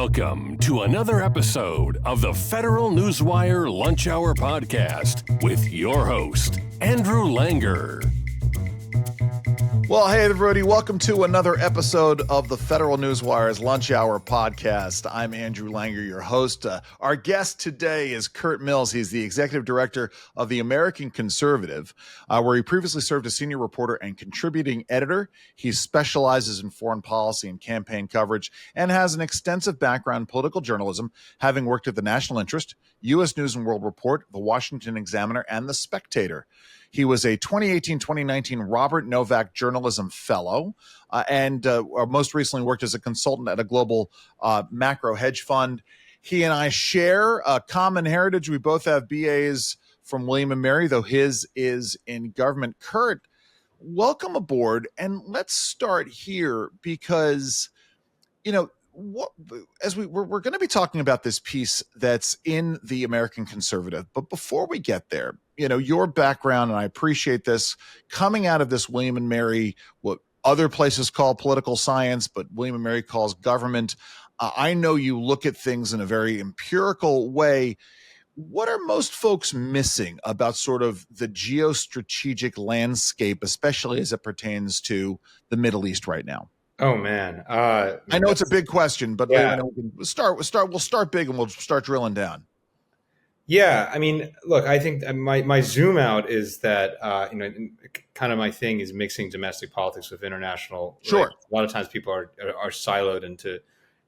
Welcome to another episode of the Federal Newswire Lunch Hour Podcast with your host, Andrew Langer. Well, hey, everybody. Welcome to another episode of the Federal Newswire's Lunch Hour Podcast. I'm Andrew Langer, your host. Our guest today is Curt Mills. He's the executive director of the American Conservative, where he previously served as senior reporter and contributing editor. He specializes in foreign policy and campaign coverage and has an extensive background in political journalism, having worked at the National Interest, U.S. News and World Report, the Washington Examiner, and the Spectator. He was a 2018-2019 Robert Novak Journalism Fellow and most recently worked as a consultant at a global macro hedge fund. He and I share a common heritage. We both have BAs from William & Mary, though his is in government. Curt, welcome aboard. And let's start here because, you know, we're going to be talking about this piece that's in the American Conservative. But before we get there, you know, your background, and I appreciate this, coming out of this William & Mary, what other places call political science, but William & Mary calls government. I know you look at things in a very empirical way. What are most folks missing about sort of the geostrategic landscape, especially as it pertains to the Middle East right now? Oh man, I know it's a big question, but yeah. We'll start big and we'll start drilling down. Yeah, I mean, look, I think my zoom out is that kind of my thing is mixing domestic politics with international. Sure. Right? A lot of times people are siloed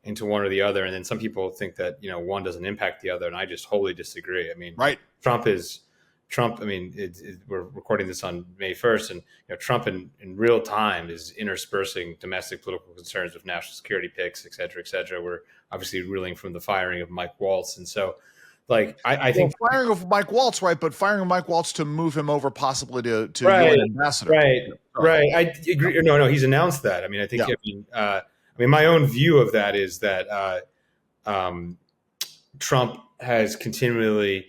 into one or the other, and then some people think that one doesn't impact the other, and I just wholly disagree. I mean, right? Trump. I mean, we're recording this on May 1st, and Trump in real time is interspersing domestic political concerns with national security picks, et cetera, et cetera. We're obviously reeling from the firing of Mike Waltz, and so. Like I think firing of Mike Waltz, right? But firing of Mike Waltz to move him over possibly to right, UN ambassador, right. I agree. No, he's announced that. I mean, I think. Yeah. I mean, my own view of that is that Trump has continually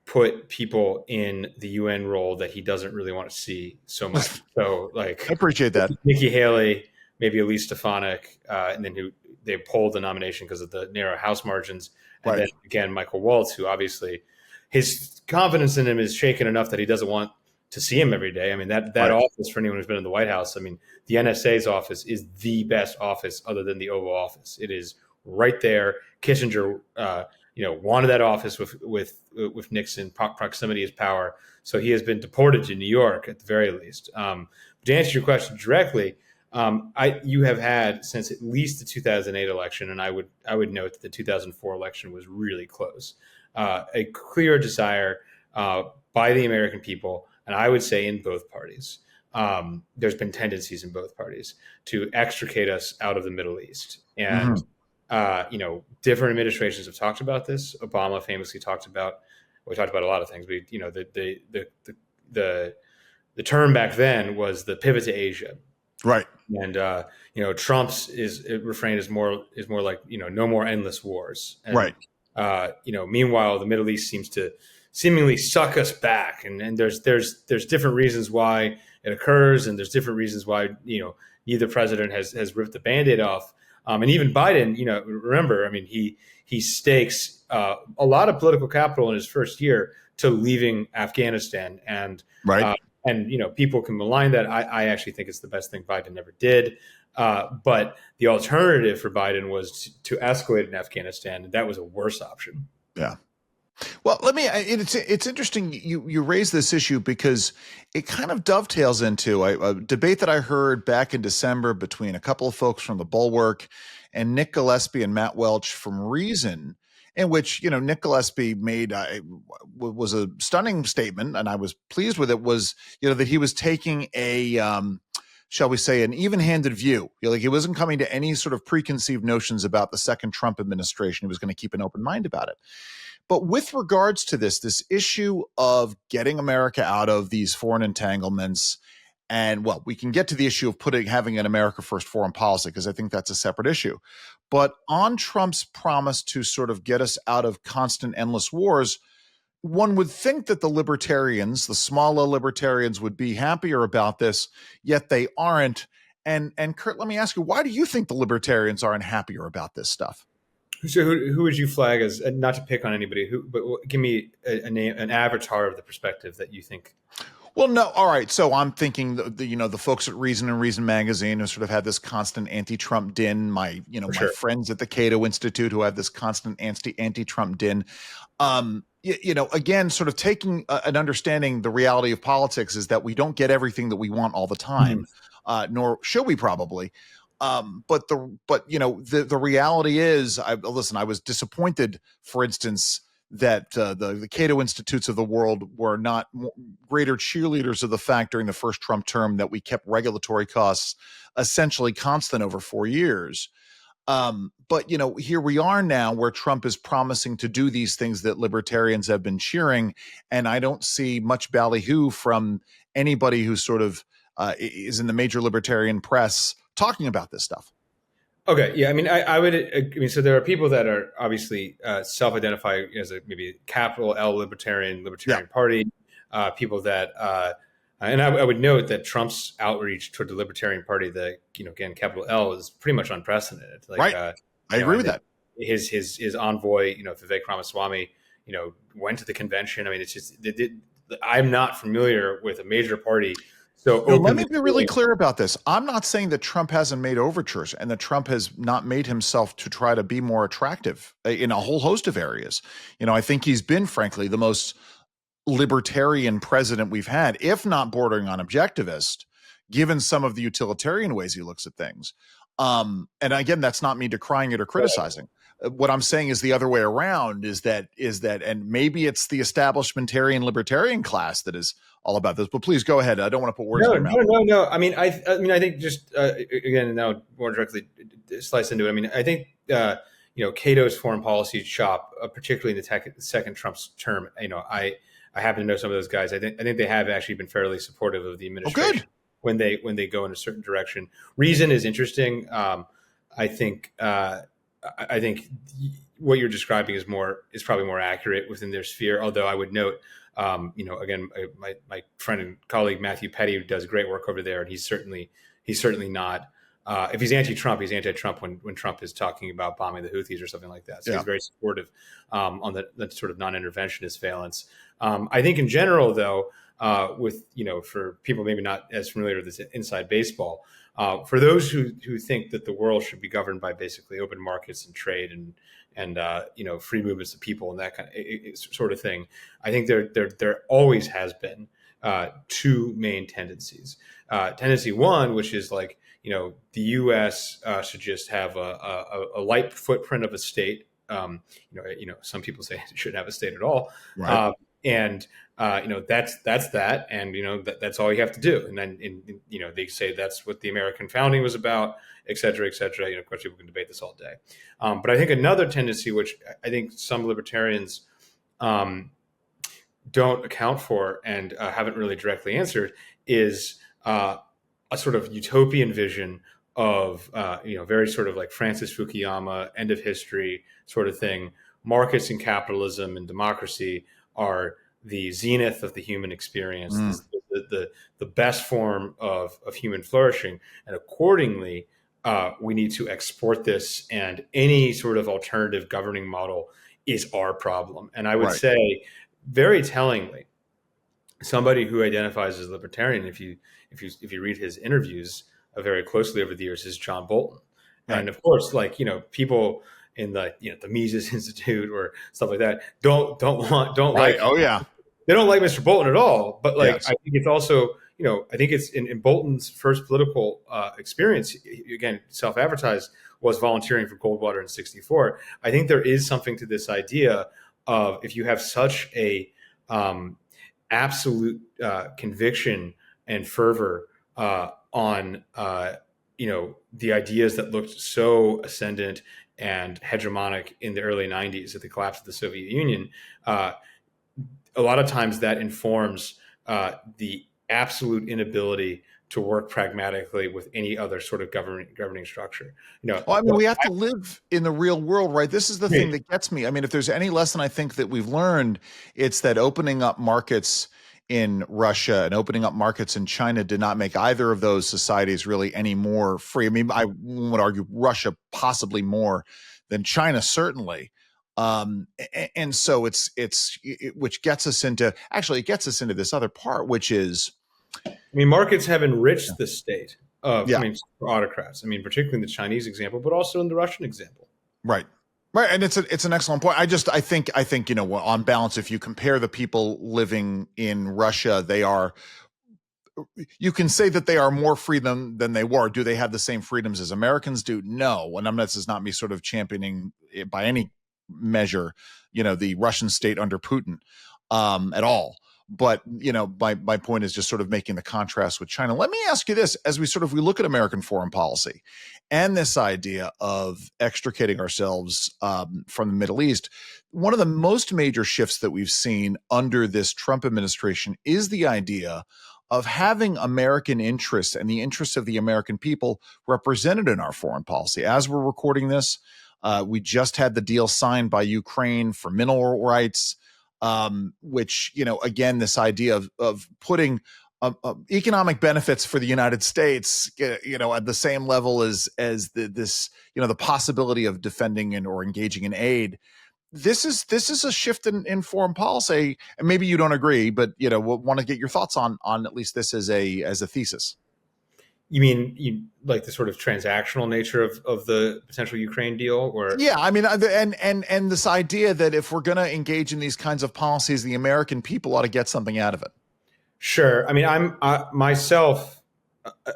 put people in the UN role that he doesn't really want to see so much. So, like, I appreciate that. Nikki Haley, maybe Elise Stefanik, and then they pulled the nomination because of the narrow House margins. And then again, Michael Waltz, who obviously his confidence in him is shaken enough that he doesn't want to see him every day. I mean, that office, for anyone who's been in the White House, I mean, the NSA's office is the best office other than the Oval Office. It is right there. Kissinger, wanted that office with Nixon. Proximity is power. So he has been deported to New York at the very least. To answer your question directly, you have had since at least the 2008 election, and I would note that the 2004 election was really close. A clear desire by the American people, and I would say in both parties, there's been tendencies in both parties to extricate us out of the Middle East. And different administrations have talked about this. Obama famously talked about. We talked about a lot of things, but the term back then was the pivot to Asia. Right. And Trump's refrain is more like no more endless wars. And, right. Meanwhile, the Middle East seems to seemingly suck us back, and there's different reasons why it occurs, and there's different reasons why neither president has ripped the Band-Aid off. And even Biden, remember, I mean, he stakes a lot of political capital in his first year to leaving Afghanistan, and right. And people can malign that. I actually think it's the best thing Biden ever did. But the alternative for Biden was to escalate in Afghanistan, and that was a worse option. Yeah. Well, it's interesting you raise this issue because it kind of dovetails into a debate that I heard back in December between a couple of folks from the Bulwark and Nick Gillespie and Matt Welch from Reason, in which, Nick Gillespie made was a stunning statement, and I was pleased with it, was, that he was taking a, shall we say, an even-handed view. Like he wasn't coming to any sort of preconceived notions about the second Trump administration. He was going to keep an open mind about it. But with regards to this issue of getting America out of these foreign entanglements, and we can get to the issue of having an America first foreign policy, because I think that's a separate issue. But on Trump's promise to sort of get us out of constant endless wars, one would think that the libertarians, the smaller libertarians, would be happier about this, yet they aren't. And Curt, let me ask you, why do you think the libertarians aren't happier about this stuff? So who would you flag as, not to pick on anybody, but give me a name, an avatar of the perspective that you think? Well, no. All right. So I'm thinking the folks at Reason and Reason Magazine who sort of had this constant anti-Trump din, my friends at the Cato Institute who have this constant anti-Trump din. Again, sort of taking an understanding the reality of politics is that we don't get everything that we want all the time, nor should we probably. But the reality is, I was disappointed, for instance, that the Cato Institutes of the world were not greater cheerleaders of the fact during the first Trump term that we kept regulatory costs essentially constant over 4 years. But here we are now where Trump is promising to do these things that libertarians have been cheering. And I don't see much ballyhoo from anybody who sort of is in the major libertarian press talking about this stuff. Okay. Yeah. I mean, I would, so there are people that are obviously self-identify as maybe capital L Libertarian Party, people that, and I would note that Trump's outreach toward the Libertarian Party, again, capital L, is pretty much unprecedented. Right. I agree with that. His envoy, Vivek Ramaswamy, went to the convention. I mean, it's just, I'm not familiar with a major party. So let me be really clear about this. I'm not saying that Trump hasn't made overtures and that Trump has not made himself to try to be more attractive in a whole host of areas. I think he's been, frankly, the most libertarian president we've had, if not bordering on objectivist, given some of the utilitarian ways he looks at things. And again, that's not me decrying it or criticizing. What I'm saying is the other way around is that, and maybe it's the establishmentarian libertarian class that is all about this, but please go ahead. I don't want to put words in your mouth. No. I mean, I think just, again, now more directly slice into it. I mean, I think, Cato's foreign policy shop, particularly in the second Trump's term, I happen to know some of those guys. I think they have actually been fairly supportive of the administration when they go in a certain direction. Reason is interesting. I think what you're describing is probably more accurate within their sphere. Although I would note, again, my friend and colleague Matthew Petty does great work over there, and he's certainly not. If he's anti-Trump, he's anti-Trump when Trump is talking about bombing the Houthis or something like that. So he's very supportive on the sort of non-interventionist valence. I think in general, though, with for people maybe not as familiar with this inside baseball, for those who think that the world should be governed by basically open markets and trade and free movements of people and that kind of sort of thing, I think there always has been two main tendencies. Tendency one, which is like, the U.S. should just have a light footprint of a state. Some people say it shouldn't have a state at all. Right. That's that. And, that's all you have to do. And then, they say that's what the American founding was about, et cetera, et cetera. Of course, people can debate this all day. But I think another tendency, which I think some libertarians don't account for and haven't really directly answered, is a sort of utopian vision of, very sort of like Francis Fukuyama, end of history sort of thing. Markets and capitalism and democracy are the zenith of the human experience, the best form of human flourishing. And accordingly, we need to export this, and any sort of alternative governing model is our problem. And I would say, very tellingly, somebody who identifies as libertarian, if you read his interviews very closely over the years, is John Bolton. Right. And of course, people in the Mises Institute or stuff like that don't like. Oh yeah, they don't like Mr. Bolton at all. But I think it's also I think it's in Bolton's first political experience, again self-advertised, was volunteering for Goldwater in '64. I think there is something to this idea of, if you have such a absolute conviction and fervor on the ideas that looked so ascendant and hegemonic in the early 90s at the collapse of the Soviet Union, a lot of times that informs the absolute inability to work pragmatically with any other sort of governing structure. We have to live in the real world, right? This is the thing that gets me. I mean, if there's any lesson I think that we've learned, it's that opening up markets in Russia and opening up markets in China did not make either of those societies really any more free. I mean, I would argue Russia possibly more than China, certainly. And so which gets us into, actually it gets us into this other part, which is, I mean, markets have enriched the state of, yeah. I mean, for autocrats. I mean, particularly in the Chinese example, but also in the Russian example. Right. Right. And it's an excellent point. I think, on balance, if you compare the people living in Russia, you can say that they are more free than they were. Do they have the same freedoms as Americans do? No. And this is not me sort of championing it by any measure, the Russian state under Putin at all. But, my point is just sort of making the contrast with China. Let me ask you this, as we look at American foreign policy and this idea of extricating ourselves from the Middle East, one of the most major shifts that we've seen under this Trump administration is the idea of having American interests and the interests of the American people represented in our foreign policy. As we're recording this, we just had the deal signed by Ukraine for mineral rights, which, again, this idea of putting economic benefits for the United States, at the same level as the possibility of defending or engaging in aid. This is a shift in foreign policy, and maybe you don't agree, but we'll want to get your thoughts on at least this as a thesis. You mean you like the sort of transactional nature of the potential Ukraine deal, or? Yeah, I mean, and this idea that if we're going to engage in these kinds of policies, the American people ought to get something out of it. Sure. I mean, myself.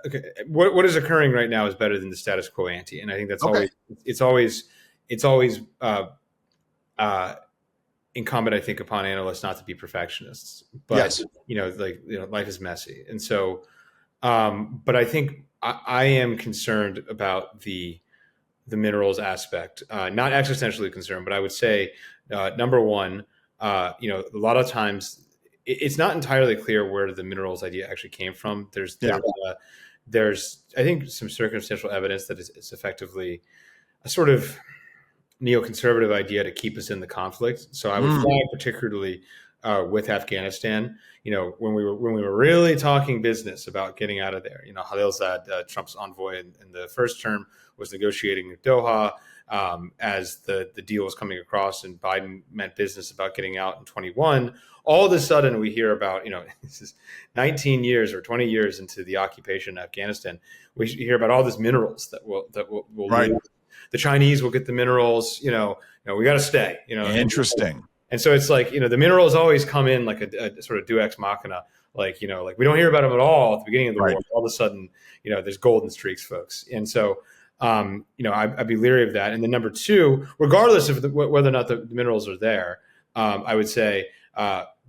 Okay, what is occurring right now is better than the status quo ante, and I think that's okay. It's always incumbent, I think, upon analysts not to be perfectionists. But yes. Life is messy, and so. But I think I am concerned about the minerals aspect, not existentially concerned, but I would say, number one, a lot of times it's not entirely clear where the minerals idea actually came from. There's I think some circumstantial evidence that it's effectively a sort of neoconservative idea to keep us in the conflict. So I would flag particularly with Afghanistan. When we were really talking business about getting out of there, Khalilzad, Trump's envoy in the first term, was negotiating with Doha as the deal was coming across, and Biden meant business about getting out in 21. All of a sudden, we hear about, this is 19 years or 20 years into the occupation in Afghanistan. We hear about all these minerals that will right. The Chinese will get the minerals. We got to stay. Interesting. And so it's like, the minerals always come in like a sort of deus ex machina, like we don't hear about them at all at the beginning of the war. All of a sudden, there's golden streaks, folks. And so, I'd be leery of that. And then number two, regardless of whether or not the minerals are there, I would say,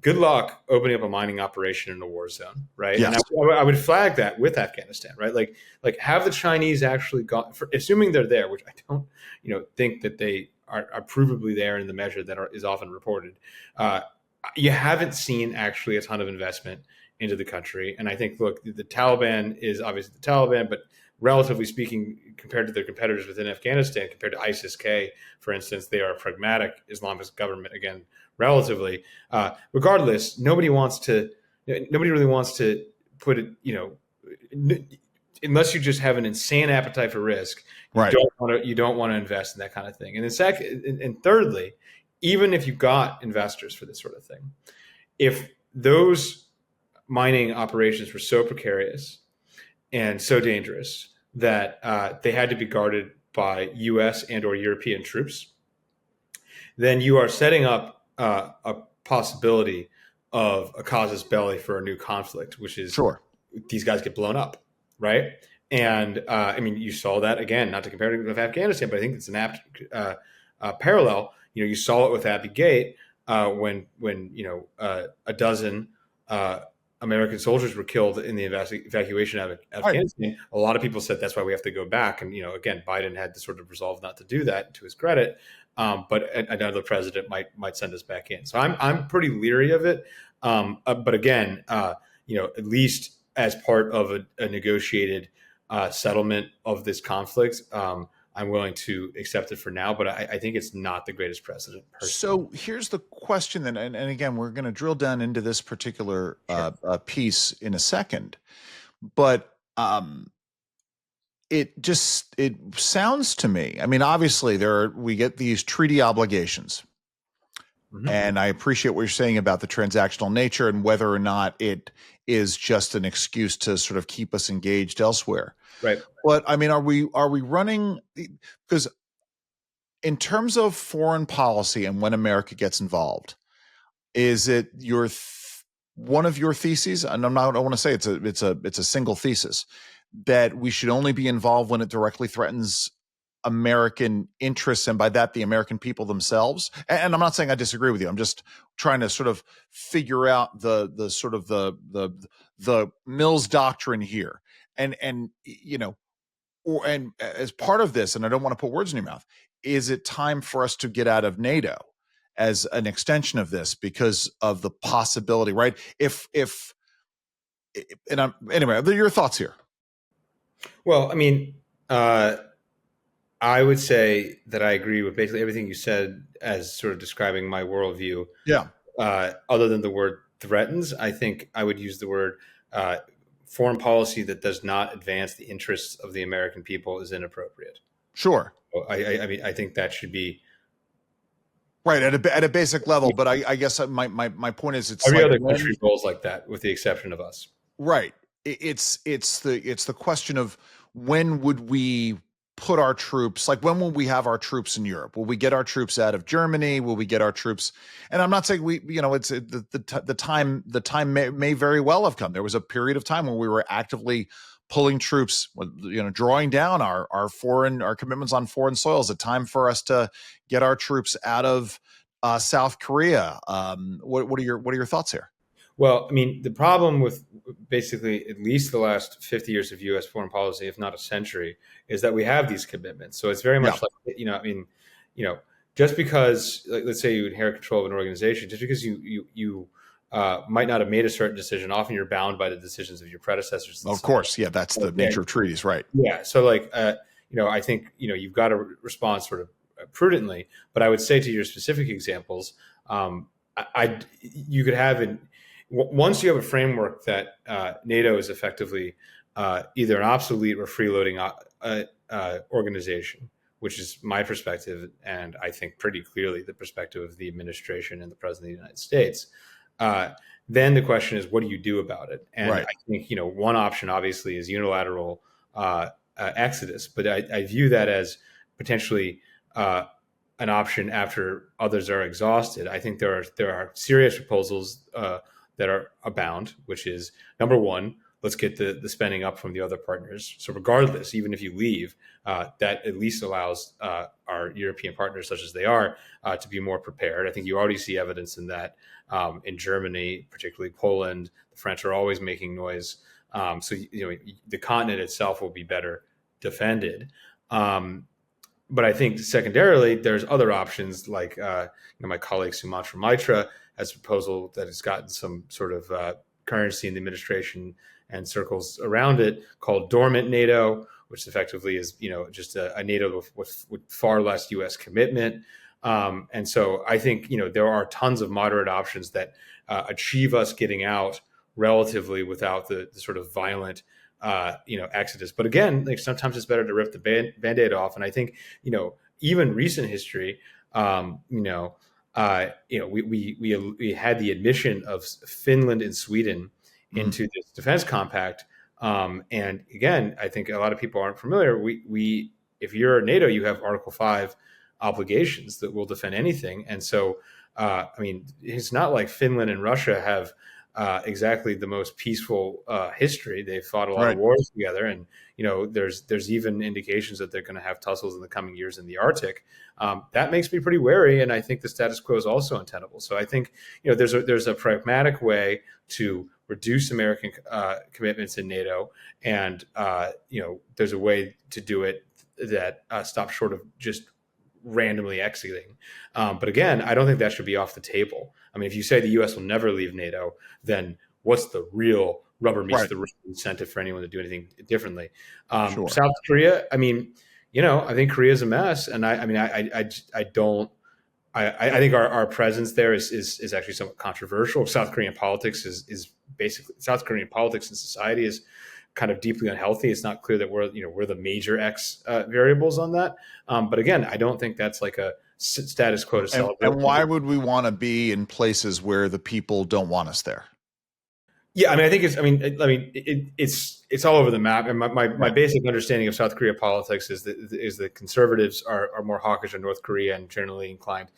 good luck opening up a mining operation in a war zone, right? Yes. And I would flag that with Afghanistan, right? Like have the Chinese actually assuming they're there, which I don't, think that they are provably there in the measure that is often reported. You haven't seen actually a ton of investment into the country. And I think, look, the Taliban is obviously the Taliban, but relatively speaking, compared to their competitors within Afghanistan, compared to ISIS-K, for instance, they are a pragmatic Islamist government, again, relatively. Regardless, nobody really wants to put it, unless you just have an insane appetite for risk, you don't want to invest in that kind of thing. And then second, and thirdly, even if you got investors for this sort of thing, if those mining operations were so precarious and so dangerous that they had to be guarded by U.S. and or European troops, then you are setting up a possibility of a casus belli for a new conflict, which is these guys get blown up, right? And you saw that, again, not to compare it with Afghanistan, but I think it's an apt parallel. You saw it with Abbey Gate when a dozen American soldiers were killed in the evacuation of Afghanistan. A lot of people said that's why we have to go back. And, again, Biden had the sort of resolve not to do that, to his credit. But another president might send us back in. So I'm pretty leery of it. But again, at least as part of a negotiated settlement of this conflict, I I'm willing to accept it for now. But I think it's not the greatest precedent. Personally. So here's the question then, and again, we're going to drill down into this particular piece in a second, but it sounds to me, I mean, obviously we get these treaty obligations. Mm-hmm. And I appreciate what you're saying about the transactional nature and whether or not it is just an excuse to sort of keep us engaged elsewhere. Right. But I mean, are we running, because in terms of foreign policy and when America gets involved, is it one of your theses? And I don't want to say it's a single thesis, that we should only be involved when it directly threatens American interests, and by that the American people themselves. And I'm not saying I disagree with you. I'm just trying to sort of figure out the sort of the Mills doctrine here, and you know, and as part of this, and I don't want to put words in your mouth, is it time for us to get out of NATO as an extension of this because of the possibility, right? Anyway, your thoughts here. Well, I mean, I would say that I agree with basically everything you said as sort of describing my worldview. Yeah. Other than the word threatens, I think I would use the word foreign policy that does not advance the interests of the American people is inappropriate. Sure. So I mean, I think that should be right at a basic level. But I guess my point is, it's every other country rolls like that, with the exception of us. Right. It's the question of when would we put our troops, like when will we have our troops in Europe? Will we get our troops out of Germany? Will we get our troops? And I'm not saying it's the time may very well have come. There was a period of time when we were actively pulling troops, drawing down our commitments on foreign soil. Is it time for us to get our troops out of South Korea? What are your thoughts here? Well, I mean, the problem with basically at least the last 50 years of U.S. foreign policy, if not a century, is that we have these commitments. So it's very much like, just because, let's say you inherit control of an organization, just because you might not have made a certain decision, often you're bound by the decisions of your predecessors. Of course. Yeah. That's the nature of treaties. Right. Yeah. So I think, you've got to respond sort of prudently, but I would say to your specific examples, you could have once you have a framework that NATO is effectively either an obsolete or freeloading organization, which is my perspective, and I think pretty clearly the perspective of the administration and the President of the United States, then the question is, what do you do about it? And right. I think, one option obviously is unilateral exodus, but I view that as potentially an option after others are exhausted. I think there are serious proposals that are abound, which is, number one, let's get the spending up from the other partners. So regardless, even if you leave, that at least allows our European partners, such as they are, to be more prepared. I think you already see evidence in that in Germany, particularly Poland. The French are always making noise. So the continent itself will be better defended. But I think secondarily, there's other options like my colleague Sumatra Mitra has a proposal that has gotten some sort of currency in the administration and circles around it, called dormant NATO, which effectively is just a NATO with far less U.S. commitment. And so I think there are tons of moderate options that achieve us getting out relatively without the sort of violent exodus. But again, sometimes it's better to rip the Band-Aid off. And I think, even recent history, we had the admission of Finland and Sweden into this defense compact. And again, I think a lot of people aren't familiar. If you're NATO, you have Article 5 obligations that will defend anything. And so, it's not like Finland and Russia have exactly the most peaceful history. They've fought a lot of wars together, and there's even indications that they're going to have tussles in the coming years in the Arctic. That makes me pretty wary, and I think the status quo is also untenable. So I think there's a pragmatic way to reduce American commitments in NATO, and there's a way to do it that stops short of just randomly exiting. But again, I don't think that should be off the table. I mean, if you say the U.S. will never leave NATO, then what's the real rubber meets the road incentive for anyone to do anything differently? South Korea, I mean, I think Korea is a mess, and I don't. I think our presence there is actually somewhat controversial. South Korean politics is basically South Korean politics and society is kind of deeply unhealthy. It's not clear that we're the major X variables on that. But again, I don't think that's like a status quo to celebrate. And why would we want to be in places where the people don't want us there? Yeah, I think it's all over the map. And my basic understanding of South Korea politics is that conservatives are more hawkish on North Korea and generally inclined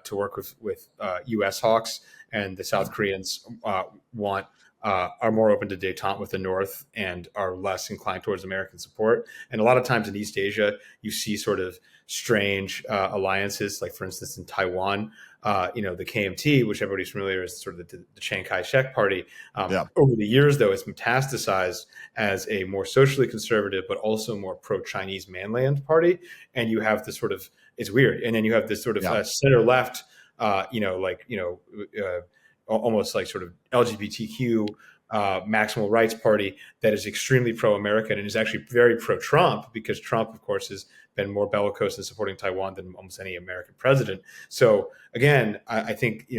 to work with U.S. hawks, and the South Koreans are more open to détente with the North and are less inclined towards American support. And a lot of times in East Asia, you see sort of strange alliances, like for instance in Taiwan. The KMT, which everybody's familiar is sort of the Chiang Kai-shek party. Over the years, though, it's metastasized as a more socially conservative, but also more pro-Chinese mainland party. And you have this sort of, it's weird. And then you have this sort of center-left, almost like sort of LGBTQ maximal rights party that is extremely pro-American and is actually very pro-Trump, because Trump, of course, has been more bellicose in supporting Taiwan than almost any American president. So again, I think,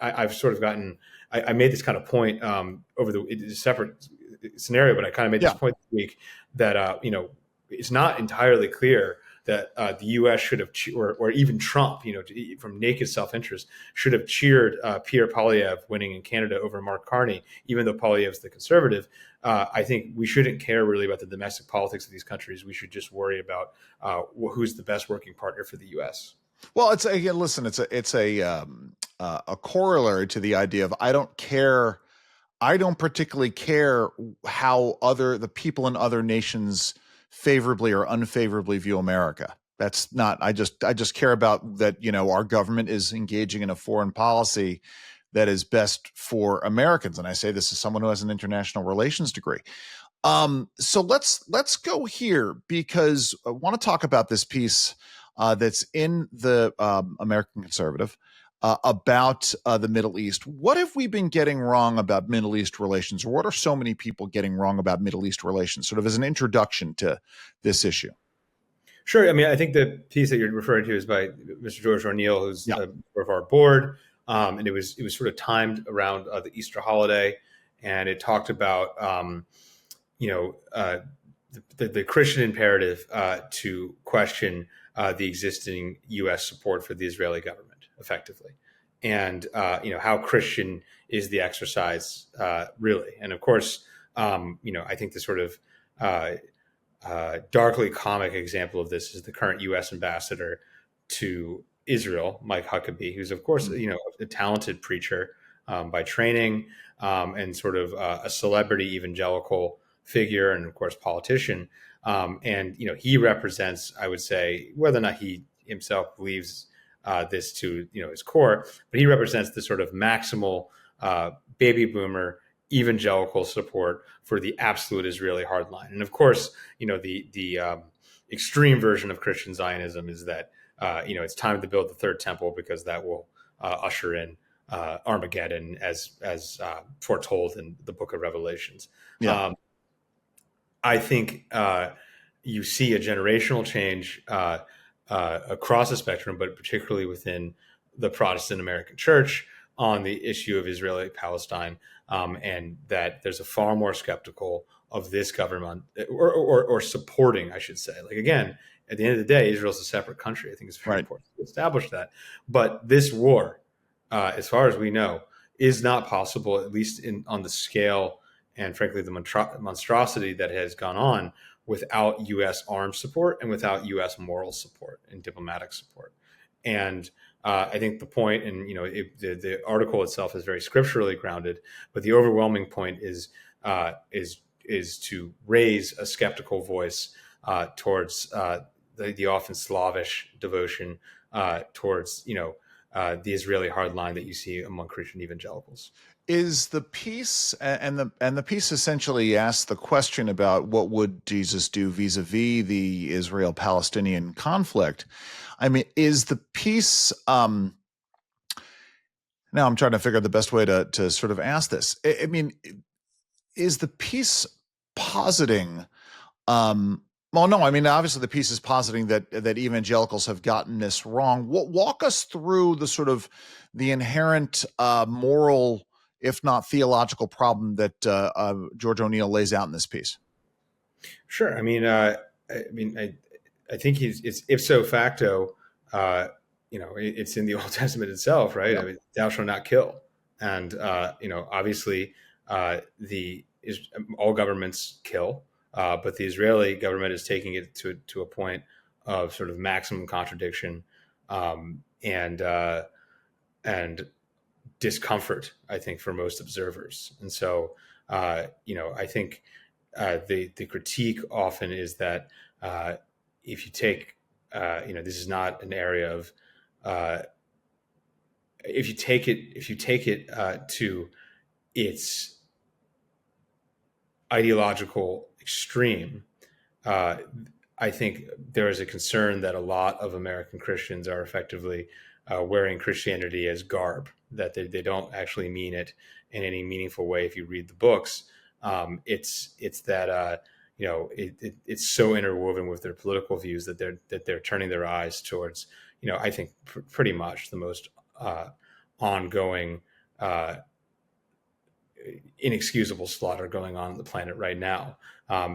I've sort of gotten, I made this kind of point it's a separate scenario, but I kind of made this point this week that, it's not entirely clear that the U.S. should have, or even Trump, from naked self-interest, should have cheered Pierre Poilievre winning in Canada over Mark Carney, even though Poilievre's the conservative. I think we shouldn't care really about the domestic politics of these countries. We should just worry about who's the best working partner for the U.S. Well, it's a corollary to the idea of I don't particularly care how the people in other nations favorably or unfavorably view America. That's not, I just care about that, our government is engaging in a foreign policy that is best for Americans. And I say this as someone who has an international relations degree. So let's go here, because I want to talk about this piece that's in the American Conservative about the Middle East. What have we been getting wrong about Middle East relations, or what are so many people getting wrong about Middle East relations, sort of as an introduction to this issue? Sure. I think the piece that you're referring to is by Mr. George O'Neill, who's a member of our board. And it was sort of timed around the Easter holiday. And it talked about, the Christian imperative to question the existing U.S. support for the Israeli government effectively. And, how Christian is the exercise really. And of course, I think the sort of darkly comic example of this is the current U.S. ambassador to Israel, Mike Huckabee, who's of course, a talented preacher by training, and sort of a celebrity evangelical figure, and of course politician. And he represents, I would say, whether or not he himself believes this to his core, but he represents the sort of maximal baby boomer evangelical support for the absolute Israeli hardline. And of course, the extreme version of Christian Zionism is that it's time to build the third temple, because that will usher in Armageddon as foretold in the book of Revelations. I think you see a generational change across the spectrum, but particularly within the Protestant American church, on the issue of Israeli-Palestine, and that there's a far more skeptical of this government, or supporting, I should say. Like, again, at the end of the day, Israel's a separate country. I think it's very important to establish that. But this war, as far as we know, is not possible, at least on the scale and, frankly, the monstrosity that has gone on, without U.S. arms support and without U.S. moral support and diplomatic support. And I think the point, and the article itself is very scripturally grounded, but the overwhelming point is to raise a skeptical voice towards the often slavish devotion towards the Israeli hardline that you see among Christian evangelicals. Is the piece, and the piece essentially asks the question about what would Jesus do vis-a-vis the Israel-Palestinian conflict. Is the piece, now I'm trying to figure out the best way to sort of ask this. Is the piece positing Well, no, I mean, obviously the piece is positing that evangelicals have gotten this wrong. Walk us through the sort of the inherent moral, if not theological, problem that George O'Neill lays out in this piece. Sure. I think it's ipso facto. It's in the Old Testament itself, right? Yep. I mean, thou shalt not kill, and obviously, all governments kill, but the Israeli government is taking it to a point of sort of maximum contradiction, and discomfort, I think, for most observers. And so, I think the critique often is that if you take, this is not an area of, if you take it to its ideological extreme, I think there is a concern that a lot of American Christians are effectively wearing Christianity as garb, that they don't actually mean it in any meaningful way. If you read the books, it's that it's so interwoven with their political views that they're turning their eyes towards, I think pretty much the most ongoing inexcusable slaughter going on the planet right now.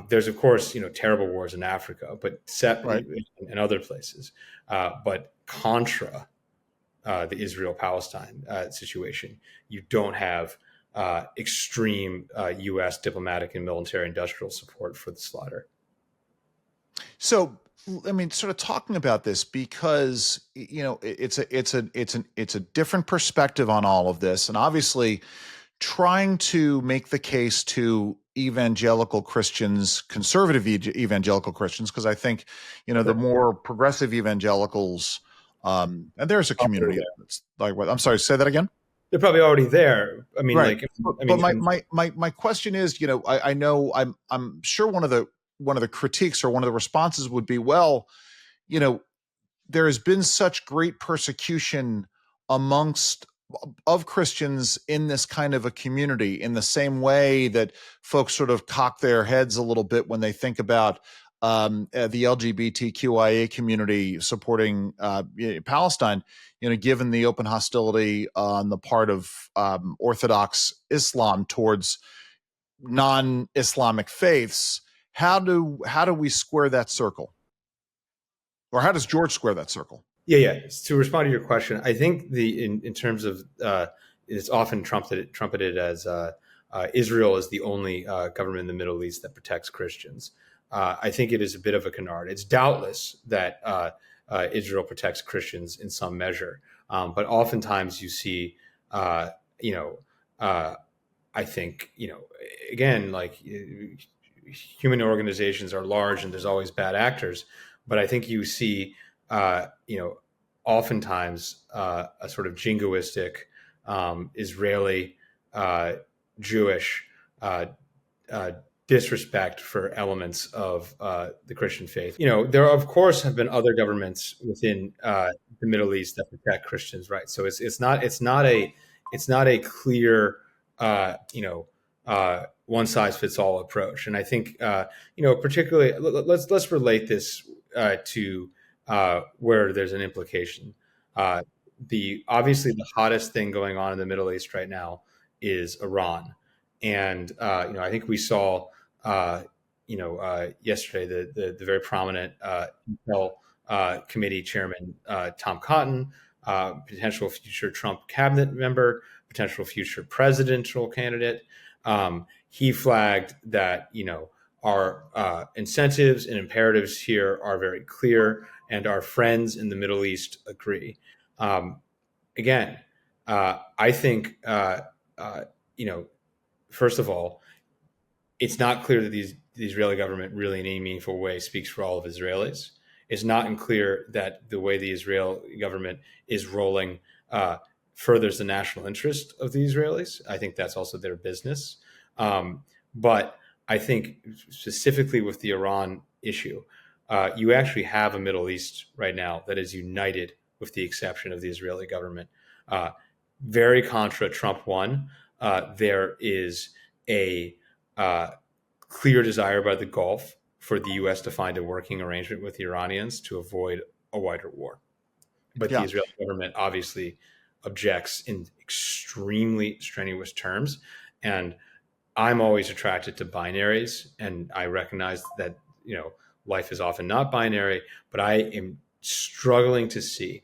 There's of course, terrible wars in Africa, but Right. and other places, but contra the Israel-Palestine situation, you don't have extreme U.S. diplomatic and military industrial support for the slaughter. So, I mean, sort of talking about this, because it's a different perspective on all of this, and obviously trying to make the case to evangelical Christians, conservative evangelical Christians, because I think the more progressive evangelicals, and there's a community that's like, what? I'm sorry, say that again. They're probably already there. I mean, right. My question is, I know I'm sure one of the critiques or one of the responses would be, well, there has been such great persecution of Christians in this kind of a community, in the same way that folks sort of cock their heads a little bit when they think about the LGBTQIA community supporting Palestine, given the open hostility on the part of Orthodox Islam towards non-Islamic faiths. How do we square that circle? Or how does George square that circle? Yeah. To respond to your question, I think in terms of it's often trumpeted as Israel is the only government in the Middle East that protects Christians. I think it is a bit of a canard. It's doubtless that Israel protects Christians in some measure, but oftentimes you see, I think, again, like human organizations are large and there's always bad actors, but I think you see, oftentimes a sort of jingoistic Israeli Jewish disrespect for elements of the Christian faith. There of course have been other governments within the Middle East that protect Christians, right? So it's not a clear one size fits all approach. And I think particularly let's relate this to where there's an implication. Obviously the hottest thing going on in the Middle East right now is Iran, and I think we saw yesterday the very prominent Intel committee chairman Tom Cotton, potential future Trump cabinet member, potential future presidential candidate. He flagged that our incentives and imperatives here are very clear, and our friends in the Middle East agree. Again, I think first of all, it's not clear that the Israeli government really in any meaningful way speaks for all of Israelis. It's not clear that the way the Israeli government is rolling furthers the national interest of the Israelis. I think that's also their business. But I think specifically with the Iran issue, you actually have a Middle East right now that is united with the exception of the Israeli government. Very contra Trump one. There is a clear desire by the Gulf for the U.S. to find a working arrangement with the Iranians to avoid a wider war. But the Israeli government obviously objects in extremely strenuous terms. And I'm always attracted to binaries. And I recognize that, life is often not binary, but I am struggling to see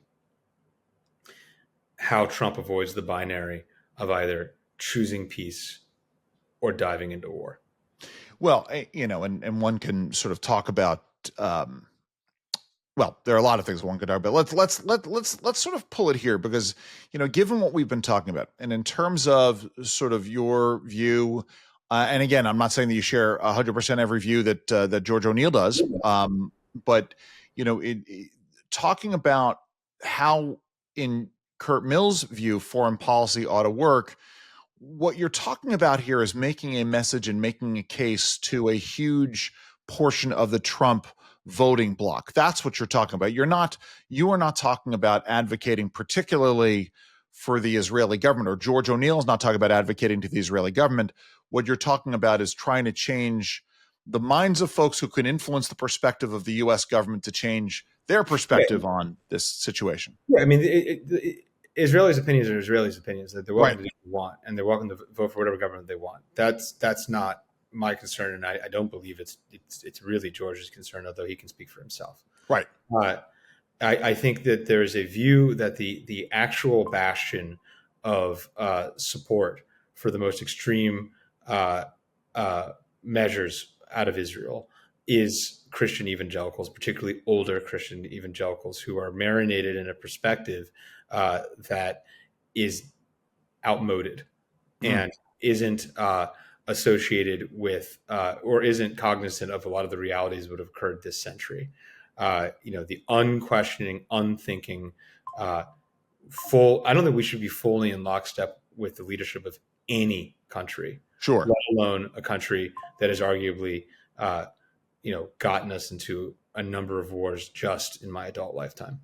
how Trump avoids the binary of either choosing peace or diving into war. Well, and one can sort of talk about, well, there are a lot of things one could talk about. Let's sort of pull it here because, given what we've been talking about, and in terms of sort of your view, and again, I'm not saying that you share 100% every view that George O'Neill does, but talking about how, in Curt Mills' view, foreign policy ought to work. What you're talking about here is making a message and making a case to a huge portion of the Trump voting bloc. That's what you're talking about. You are not talking about advocating particularly for the Israeli government, or George O'Neill is not talking about advocating to the Israeli government. What you're talking about is trying to change the minds of folks who can influence the perspective of the U.S. government to change their perspective on this situation. Yeah, I mean, Israelis' opinions are Israelis' opinions. That they're welcome to do what they want, and they're welcome to vote for whatever government they want. That's not my concern, and I don't believe it's really George's concern, although he can speak for himself. Right. I think that there is a view that the actual bastion of support for the most extreme measures out of Israel is Christian evangelicals, particularly older Christian evangelicals, who are marinated in a perspective that is outmoded and isn't associated with or isn't cognizant of a lot of the realities that have occurred this century. The unquestioning, unthinking, I don't think we should be fully in lockstep with the leadership of any country, sure, let alone a country that has arguably, gotten us into a number of wars just in my adult lifetime.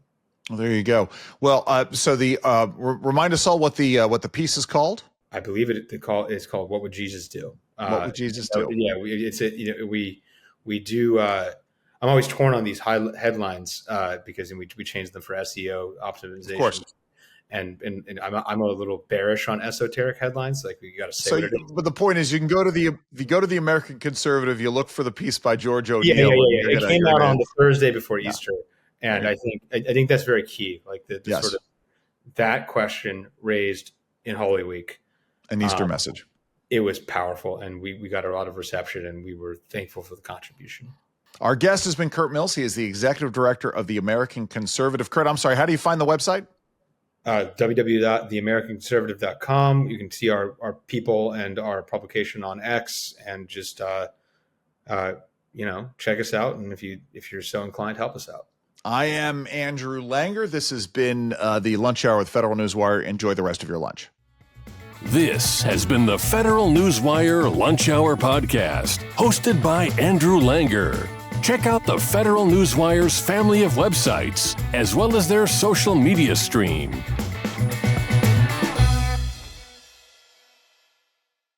Well, there you go. Well, so the remind us all what the piece is called. I believe it's called "What Would Jesus Do?" What would Jesus do? Yeah, we do. I'm always torn on these headlines because we change them for SEO optimization. Of course. And I'm a little bearish on esoteric headlines. Like, we got to say. So, but the point is, you can go to the American Conservative. You look for the piece by George O'Neill. Yeah. It came out on the Thursday before Easter, and I think that's very key. Like the sort of that question raised in Holy Week, an Easter message. It was powerful, and we got a lot of reception, and we were thankful for the contribution. Our guest has been Curt Mills. He is the executive director of the American Conservative. Curt, I'm sorry, how do you find the website? www.theamericanconservative.com. You can see our people and our publication on X, and just check us out. And if you're so inclined, help us out. I am Andrew Langer. This has been the Lunch Hour with Federal Newswire. Enjoy the rest of your lunch. This has been the Federal Newswire Lunch Hour podcast, hosted by Andrew Langer. Check out the Federal Newswire's family of websites, as well as their social media stream.